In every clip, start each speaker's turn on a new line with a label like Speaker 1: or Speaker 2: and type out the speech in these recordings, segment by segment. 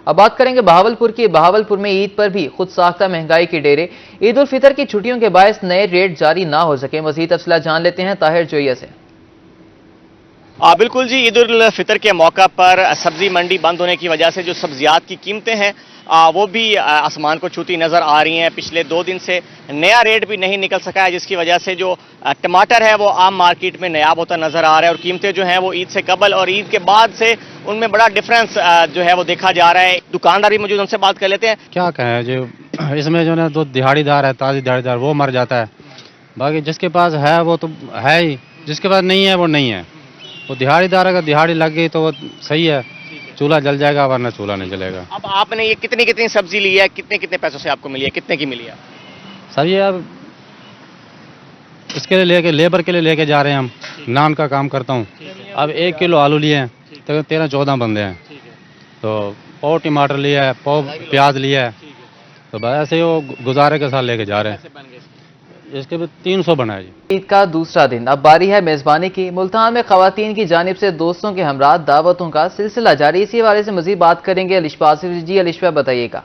Speaker 1: اب بات کریں گے بہاولپور کی۔ بہاولپور میں عید پر بھی خود ساختہ مہنگائی کے ڈیرے۔ عید الفطر کی چھٹیوں کے باعث نئے ریٹ جاری نہ ہو سکے۔ مزید تفصیلات جان لیتے ہیں طاہر جوئیہ سے۔
Speaker 2: بالکل جی، عید الفطر کے موقع پر سبزی منڈی بند ہونے کی وجہ سے جو سبزیات کی قیمتیں ہیں وہ بھی آسمان کو چھوتی نظر آ رہی ہیں۔ پچھلے 2 دن سے نیا ریٹ بھی نہیں نکل سکا ہے، جس کی وجہ سے جو ٹماٹر ہے وہ عام مارکیٹ میں نایاب ہوتا نظر آ رہا ہے، اور قیمتیں جو ہیں وہ عید سے قبل اور عید کے بعد سے ان میں بڑا ڈفرنس جو ہے وہ دیکھا جا رہا ہے۔ دکاندار بھی موجود، ان سے بات کر لیتے ہیں۔
Speaker 3: کیا کہیں جو اس میں جو نا دو دہاڑی دار ہے، تازی دہاڑی دار وہ مر جاتا ہے، باقی جس کے پاس ہے وہ تو ہے ہی، جس کے پاس نہیں ہے وہ نہیں ہے۔ وہ دہاڑی دار اگر دہاڑی لگ گئی تو وہ صحیح ہے، چولہا جل جائے گا ورنہ چولہا نہیں جلے گا۔
Speaker 2: اب آپ نے یہ کتنی سبزی لی ہے، کتنے پیسوں سے آپ کو ملی ہے، کتنے کی ملی ہے؟
Speaker 3: سر یہ اب اس کے لیے لیبر کے لیے لے کے جا رہے ہیں، ہم نان کا کام کرتا ہوں۔ اب 1 کلو آلو لیے ہیں، 13-14 بندے ہیں، تو پاؤ ٹماٹر لیا ہے، پاؤ پیاز لیا ہے، تو بس ایسے ہی وہ گزارے کے ساتھ لے کے جا رہے ہیں۔ اس کے بعد 300 بنا ہے جی۔
Speaker 1: عید کا دوسرا دن، اب باری ہے میزبانی کی۔ ملتان میں خواتین کی جانب سے دوستوں کے ہمراہ دعوتوں کا سلسلہ جاری۔ اسی حوالے سے مزید بات کریں گے الشفا آصف جی۔ الشفا بتائیے گا۔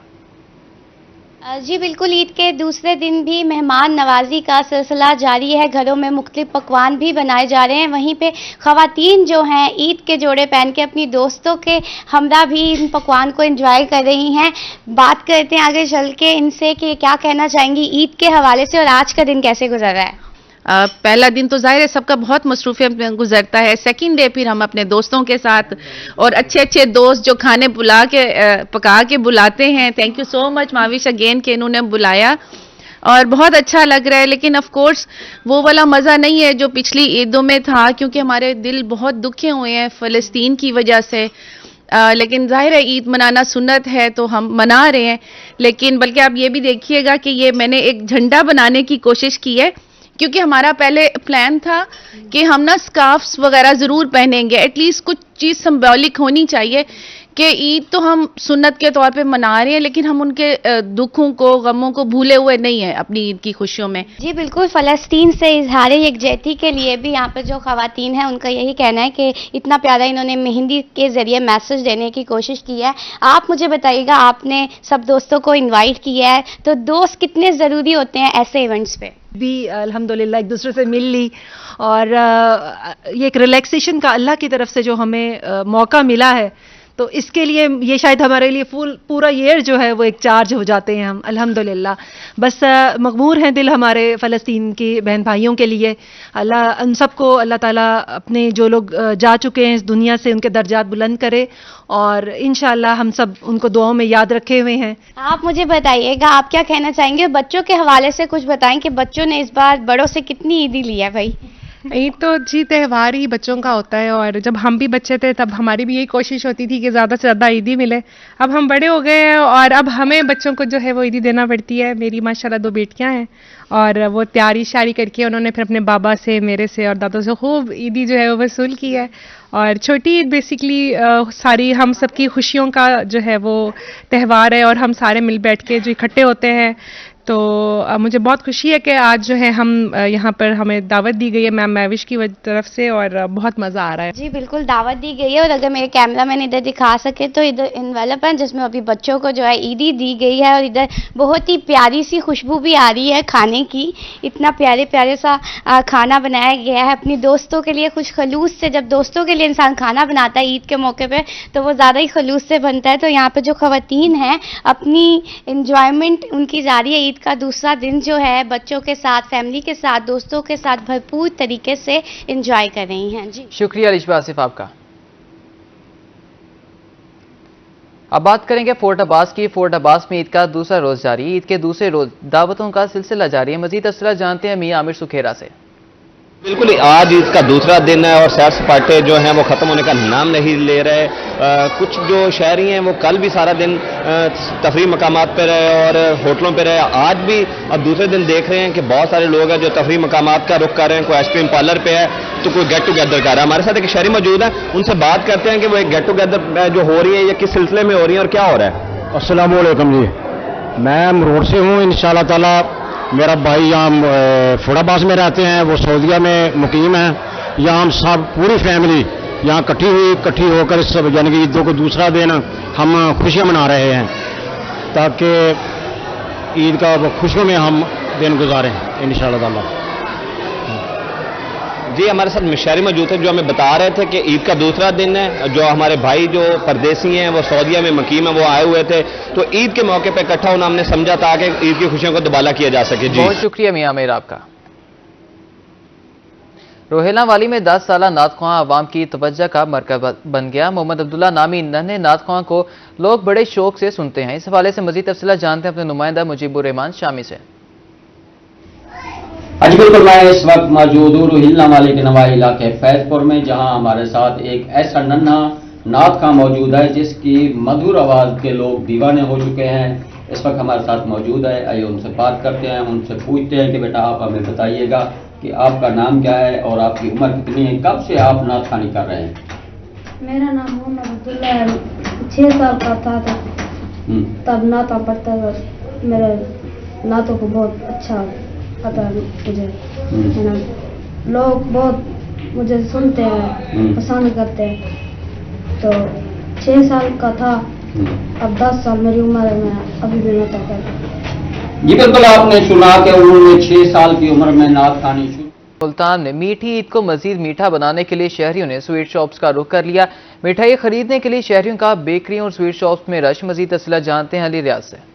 Speaker 4: جی بالکل، عید کے دوسرے دن بھی مہمان نوازی کا سلسلہ جاری ہے۔ گھروں میں مختلف پکوان بھی بنائے جا رہے ہیں، وہیں پہ خواتین جو ہیں عید کے جوڑے پہن کے اپنی دوستوں کے ہمراہ بھی ان پکوان کو انجوائے کر رہی ہیں۔ بات کرتے ہیں آگے چل کے ان سے کہ کیا کہنا چاہیں گی عید کے حوالے سے اور آج کا دن کیسے گزر رہا ہے۔
Speaker 5: پہلا دن تو ظاہر ہے سب کا بہت مصروفیت میں گزرتا ہے۔ سیکنڈ ڈے پھر ہم اپنے دوستوں کے ساتھ، اور اچھے دوست جو کھانے پکا کے بلاتے ہیں۔ Thank you so much ماوش again کہ انہوں نے بلایا، اور بہت اچھا لگ رہا ہے۔ لیکن آف کورس وہ والا مزہ نہیں ہے جو پچھلی عیدوں میں تھا، کیونکہ ہمارے دل بہت دکھے ہوئے ہیں فلسطین کی وجہ سے۔ لیکن ظاہر ہے عید منانا سنت ہے تو ہم منا رہے ہیں، لیکن بلکہ آپ یہ بھی دیکھیے گا کہ یہ میں نے ایک جھنڈا بنانے کی کوشش کی ہے، کیونکہ ہمارا پہلے پلان تھا کہ ہم نا سکارفز وغیرہ ضرور پہنیں گے، ایٹ لیسٹ کچھ چیز سمبولک ہونی چاہیے کہ عید تو ہم سنت کے طور پہ منا رہے ہیں، لیکن ہم ان کے دکھوں کو، غموں کو بھولے ہوئے نہیں ہیں اپنی عید کی خوشیوں میں۔
Speaker 4: جی بالکل، فلسطین سے اظہار یکجہتی کے لیے بھی یہاں پہ جو خواتین ہیں ان کا یہی کہنا ہے کہ اتنا پیارا انہوں نے مہندی کے ذریعے میسج دینے کی کوشش کی ہے۔ آپ مجھے بتائیے گا، آپ نے سب دوستوں کو انوائٹ کیا ہے، تو دوست کتنے ضروری ہوتے ہیں ایسے ایونٹس پہ؟
Speaker 6: بھی الحمدللہ ایک دوسرے سے مل لی، اور یہ ایک ریلیکسیشن کا اللہ کی طرف سے جو ہمیں موقع ملا ہے، تو اس کے لیے یہ شاید ہمارے لیے پورا ایئر جو ہے وہ ایک چارج ہو جاتے ہیں ہم الحمدللہ۔ بس مغمور ہیں دل ہمارے فلسطین کے بہن بھائیوں کے لیے۔ اللہ ان سب کو اللہ تعالیٰ اپنے جو لوگ جا چکے ہیں اس دنیا سے ان کے درجات بلند کرے، اور انشاءاللہ ہم سب ان کو دعاؤں میں یاد رکھے ہوئے ہیں۔
Speaker 4: آپ مجھے بتائیے گا، آپ کیا کہنا چاہیں گے؟ بچوں کے حوالے سے کچھ بتائیں کہ بچوں نے اس بار بڑوں سے کتنی عیدی لی ہے بھائی؟
Speaker 7: عید تو جی تہوار ہی بچوں کا ہوتا ہے، اور جب ہم بھی بچے تھے تب ہماری بھی یہی کوشش ہوتی تھی کہ زیادہ سے زیادہ عیدی ملے۔ اب ہم بڑے ہو گئے ہیں اور اب ہمیں بچوں کو جو ہے وہ عیدی دینا پڑتی ہے۔ میری ماشاءاللہ 2 بیٹیاں ہیں، اور وہ تیاری شاری کر کے انہوں نے پھر اپنے بابا سے، میرے سے اور دادوں سے خوب عیدی جو ہے وہ وصول کی ہے۔ اور چھوٹی عید بیسیکلی ساری ہم سب کی خوشیوں کا جو ہے وہ تہوار ہے، اور ہم سارے مل بیٹھ کے جو اکٹھے ہوتے ہیں، تو مجھے بہت خوشی ہے کہ آج جو ہے ہم یہاں پر ہمیں دعوت دی گئی ہے میم میوش کی طرف سے، اور بہت مزہ آ رہا ہے۔
Speaker 4: جی بالکل دعوت دی گئی ہے، اور اگر میرے کیمرہ مین ادھر دکھا سکے تو ادھر انویلپ ہے جس میں ابھی بچوں کو جو ہے عیدی دی گئی ہے، اور ادھر بہت ہی پیاری سی خوشبو بھی آ رہی ہے کھانے کی۔ اتنا پیارے سا کھانا بنایا گیا ہے اپنی دوستوں کے لیے خوش خلوص سے۔ جب دوستوں کے لیے انسان کھانا بناتا ہے عید کے موقع پہ تو وہ زیادہ ہی خلوص سے بنتا ہے۔ تو یہاں پہ جو خواتین ہیں اپنی انجوائمنٹ ان کی جاری ہے۔ عید کا دوسرا دن جو ہے بچوں کے ساتھ، فیملی کے ساتھ، دوستوں کے ساتھ بھرپور طریقے سے انجوائے کر رہی ہیں۔ جی
Speaker 1: شکریہ الشفا آصف آپ کا۔ اب بات کریں گے فورٹ عباس کی۔ فورٹ عباس میں عید کا دوسرا روز جاری۔ عید کے دوسرے روز دعوتوں کا سلسلہ جاری ہے۔ مزید تفصیلات جانتے ہیں میاں عامر سکھیرا سے۔
Speaker 8: بالکل آج عید کا دوسرا دن ہے، اور سیر سپاٹے جو ہیں وہ ختم ہونے کا نام نہیں لے رہے۔ کچھ جو شہری ہیں وہ کل بھی سارا دن تفریح مقامات پہ رہے اور ہوٹلوں پہ رہے۔ آج بھی اب دوسرے دن دیکھ رہے ہیں کہ بہت سارے لوگ ہیں جو تفریح مقامات کا رخ کر رہے ہیں۔ کوئی آئس کریم پارلر پہ ہے تو کوئی گیٹ ٹوگیدر کر رہا ہے۔ ہمارے ساتھ ایک شہری موجود ہے، ان سے بات کرتے ہیں کہ وہ ایک گیٹ ٹوگیدر جو ہو رہی ہے یہ کس سلسلے میں ہو رہی ہے اور کیا ہو رہا ہے۔
Speaker 9: السلام علیکم جی، میں روڈ سے ہوں۔ انشاءاللہ تعالیٰ میرا بھائی یہاں فورٹ عباس میں رہتے ہیں، وہ سعودیہ میں مقیم ہیں۔ یہاں ہم سب پوری فیملی यहाँ इकट्ठी होकर सब यानी कि ईदों को दूसरा दिन हम खुशियाँ मना रहे हैं, ताकि ईद का खुशियों में हम दिन गुजारें इंशाअल्लाह ताला।
Speaker 8: जी, हमारे साथ मिशनरी मौजूद थे जो हमें बता रहे थे कि ईद का दूसरा दिन है। जो हमारे भाई जो परदेसी हैं वो सऊदीया में मकीम है, वो आए हुए थे, तो ईद के मौके पर इकट्ठा होना हमने समझा था कि ईद की खुशियों को दुबाला किया जा सके। जी
Speaker 1: बहुत शुक्रिया मियां आमिर आपका। रोहेला वाली में 10 साला नात ख्वां अवाम की तवज्जो का मरकज बन गया। मोहम्मद अब्दुल्ला नामी नन्हे नात ख्वां को लोग बड़े शौक से सुनते हैं। इस हवाले से मजीद तफसीलात जानते हैं अपने नुमाइंदा मुजीबुर रहमान शामी से।
Speaker 10: जी बिल्कुल, मैं इस वक्त मौजूद हूँ रोहिला वाली के नवाई इलाके फैजपुर में, जहाँ हमारे साथ एक ऐसा नन्हा नात ख्वां मौजूद है जिसकी मधुर आवाज़ के लोग दीवाने हो चुके हैं। इस वक्त हमारे साथ मौजूद है, आइए उनसे बात करते हैं, उनसे पूछते हैं कि बेटा आप हमें बताइएगा कि आपका नाम क्या है और आपकी उम्र कितनी है, कब से आप नात ख्वानी कर रहे हैं?
Speaker 11: मेरा नाम मोहम्मद अब्दुल्ला है। 6 साल का था तब नाता पढ़ता था। मेरे नातों को बहुत अच्छा पता है मुझे, लोग बहुत मुझे सुनते हैं, पसंद करते हैं। तो 6 साल का था, अब 10 साल मेरी उम्र है, मैं अभी भी नाता करता हूँ।
Speaker 10: जी बिल्कुल, आपने सुना कि उन्होंने 6 साल की उम्र में नात ख्वानी शुरू।
Speaker 1: मुल्तान में मीठी ईद को मजीद मीठा बनाने के लिए शहरियों ने स्वीट शॉप्स का रुख कर लिया। मिठाई खरीदने के लिए शहरियों का बेकरी और स्वीट शॉप्स में रश। मजीद तफसीलात जानते हैं अली रियाज से।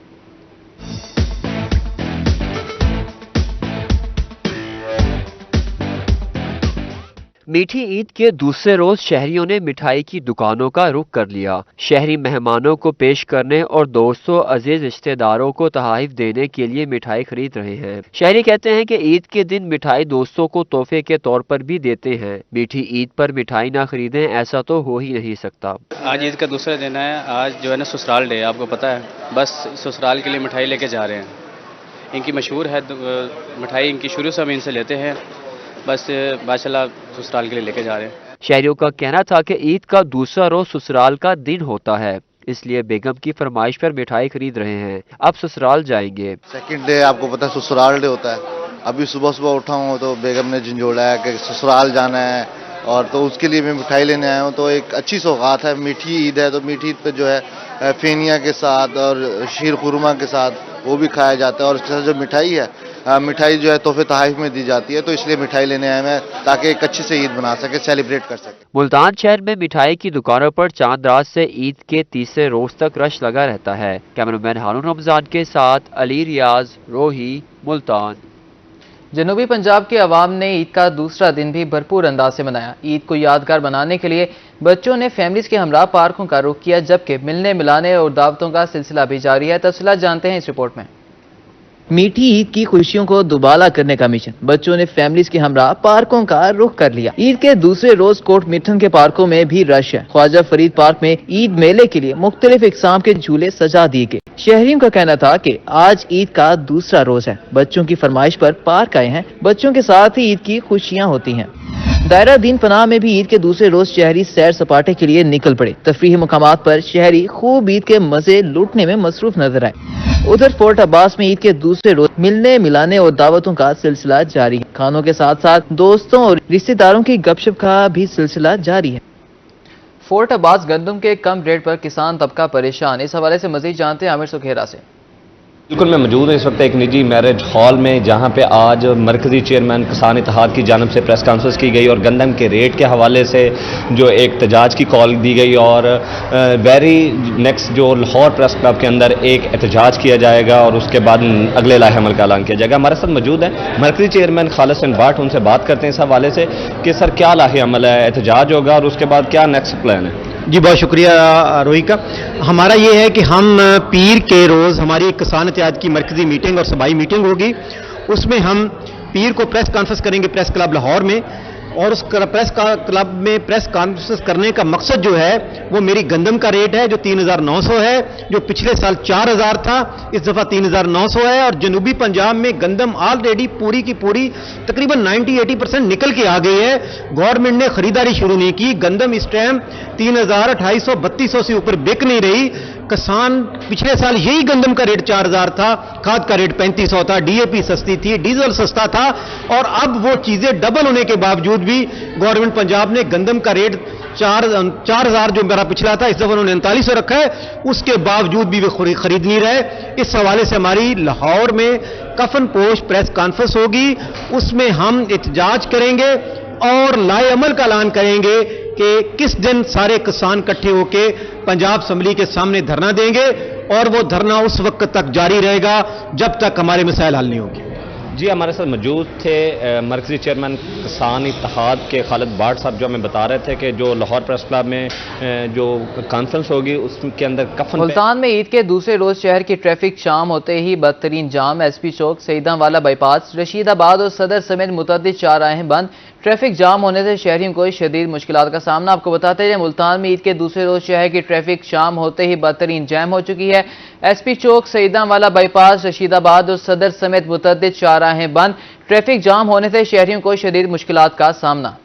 Speaker 12: मीठी ईद के दूसरे रोज शहरियों ने मिठाई की दुकानों का रुख कर लिया। शहरी मेहमानों को पेश करने और दोस्तों अजीज रिश्तेदारों को तोहफे देने के लिए मिठाई खरीद रहे हैं। शहरी कहते हैं कि ईद के दिन मिठाई दोस्तों को तोहफे के तौर पर भी देते हैं। मीठी ईद पर मिठाई ना खरीदें ऐसा तो हो ही नहीं सकता।
Speaker 13: आज ईद का दूसरा दिन है, आज जो है ना ससुराल डे, आपको पता है, बस ससुराल के लिए मिठाई लेके जा रहे हैं। इनकी मशहूर है मिठाई, इनकी शुरू से हम इनसे लेते हैं, बस माशाल्लाह ससुराल के लिए लेके जा रहे हैं।
Speaker 12: शहरियों का कहना था कि ईद का दूसरा रोज ससुराल का दिन होता है, इसलिए बेगम की फरमाइश पर मिठाई खरीद रहे हैं। अब ससुराल जाएंगे।
Speaker 14: सेकंड डे आपको पता है ससुराल डे होता है। अभी सुबह सुबह उठा हूँ तो बेगम ने झंझोड़ा है कि ससुराल जाना है, और तो उसके लिए मैं मिठाई लेने आया हूँ। तो एक अच्छी सौगात है, मीठी ईद है, तो मीठी ईद पे जो है फेनिया के साथ और शीर खुरमा के साथ वो भी खाया जाता है। और इसके साथ जो मिठाई है, मिठाई जो है तोहफे तोहफे में दी जाती है, तो इसलिए मिठाई लेने आए मैं, ताकि एक अच्छी से ईद बना सके, सेलिब्रेट कर सके।
Speaker 12: मुल्तान शहर में मिठाई की दुकानों पर चांद रात से ईद के तीसरे रोज तक रश लगा रहता है। कैमरामैन हारून रमजान के साथ अली रियाज, रोही, मुल्तान।
Speaker 1: जनूबी पंजाब के अवाम ने ईद का दूसरा दिन भी भरपूर अंदाज से मनाया। ईद को यादगार बनाने के लिए बच्चों ने फैमिलीज के हमरा पार्कों का रुख किया, जबकि मिलने मिलाने और दावतों का सिलसिला भी जारी है। तफसीलात जानते हैं इस रिपोर्ट में। मीठी ईद की खुशियों को दुबाला करने का मिशन, बच्चों ने फैमिलीज के हमरा पार्कों का रुख कर लिया। ईद के दूसरे रोज कोट मिठन के पार्कों में भी रश है। ख्वाजा फरीद पार्क में ईद मेले के लिए मुख्तलिफ इकसाम के झूले सजा दिए गए। शहरियों का कहना था कि आज ईद का दूसरा रोज है, बच्चों की फरमाइश पर पार्क आए हैं, बच्चों के साथ ही ईद की खुशियां होती हैं। दायरा दीन पनाह में भी ईद के दूसरे रोज शहरी सैर सपाटे के लिए निकल पड़े। तफरीही मुकामात पर शहरी खूब ईद के मजे लूटने में मसरूफ नजर आए। उधर फोर्ट अब्बास में ईद के दूसरे रोज मिलने मिलाने और दावतों का सिलसिला जारी है। खानों के साथ साथ दोस्तों और रिश्तेदारों की गपशप का भी सिलसिला जारी है। फोर्ट अब्बास गंदम के कम रेट पर किसान तबका परेशान। इस हवाले से मजीद जानते हैं आमिर सुखेरा से।
Speaker 8: बिल्कुल, मैं मौजूद हूँ इस वक्त एक निजी मैरिज हॉल में, जहाँ पे आज मरकजी चेयरमैन किसान इत्तेहाद की जानिब से प्रेस कॉन्फ्रेंस की गई और गंदम के रेट के हवाले से जो एक एहतजाज की कॉल दी गई। और वेरी नेक्स्ट जो लाहौर प्रेस क्लब के अंदर एक एहतजाज किया जाएगा और उसके बाद अगले लाहे अमल का ऐलान किया जाएगा। हमारे साथ मौजूद है मरकजी चेयरमैन खालिद हुसैन बाट, उनसे बात करते हैं इस हवाले से कि सर क्या लाहे अमल है, एहतजाज होगा और उसके बाद क्या नेक्स्ट प्लान है?
Speaker 9: जी बहुत शुक्रिया रोही का। हमारा ये है कि हम पीर के रोज़ हमारी एक किसान इत्तेहाद की मरकजी मीटिंग और सबाई मीटिंग होगी। उसमें हम पीर को प्रेस कॉन्फ्रेंस करेंगे प्रेस क्लब लाहौर में, और उस प्रेस क्लब में प्रेस कॉन्फ्रेंस करने का मकसद जो है वो मेरी गंदम का रेट है जो 3900 है, जो पिछले साल 4000 था, इस दफ़ा 3900 है। और जनूबी पंजाब में गंदम ऑलरेडी पूरी की पूरी तकरीबन 90-80% निकल के आ गई है। गवर्नमेंट ने खरीदारी शुरू नहीं की। गंदम इस टाइम 3000, 2800-3200 से ऊपर बिक नहीं रही। किसान पिछले साल यही गंदम का रेट 4000 था, खाद का रेट 3500 था, डीएपी सस्ती थी, डीजल सस्ता था, और अब वो चीजें डबल होने के बावजूद भी गवर्नमेंट पंजाब ने गंदम का रेट 4000 जो मेरा पिछला था, इस दफा उन्होंने 3900 रखा है, उसके बावजूद भी वे खरीद नहीं रहे। इस हवाले से हमारी लाहौर में कफन पोश प्रेस कॉन्फ्रेंस होगी, उसमें हम एहतजाज करेंगे और लाए अमल का ऐलान करेंगे कि किस दिन सारे किसान इकट्ठे होकर पंजाब असम्बली के सामने धरना देंगे, और वो धरना उस वक्त तक जारी रहेगा जब तक हमारे मसाइल हल नहीं होंगे।
Speaker 8: जी, हमारे साथ मौजूद थे मरकजी चेयरमैन किसान इत्तेहाद के खालिद बाट साहब, जो हमें बता रहे थे कि जो लाहौर प्रेस क्लब में जो कॉन्फ्रेंस होगी उसके अंदर कफन।
Speaker 1: मुल्तान में ईद के दूसरे रोज शहर की ट्रैफिक शाम होते ही बदतरीन जाम। एसपी चौक, सईदांवाला बाईपास, रशीदाबाद और सदर समेत मुतअद्दिद चौराहे बंद। ट्रैफिक जाम होने से शहरियों को शदीद मुश्किलात का सामना। आपको बताते हैं मुल्तान में ईद के दूसरे रोज शहर की ट्रैफिक शाम होते ही बदतरीन जैम हो चुकी है। एसपी चौक, सईदांवाला बाईपास, रशीदाबाद और सदर समेत मुतअद्दिद चौराहे बंद। ट्रैफिक जाम होने से शहरियों को शदीद मुश्किलात का सामना।